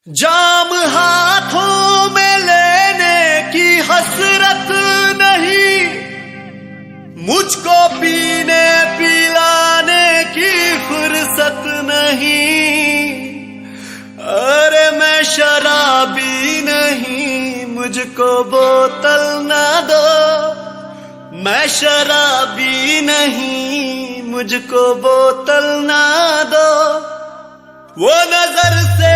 जाम हाथों में लेने की हसरत नहीं, मुझको पीने पिलाने की फुर्सत नहीं। अरे मैं शराबी नहीं, मुझको बोतल ना दो। मैं शराबी नहीं, मुझको बोतल ना दो। वो नजर से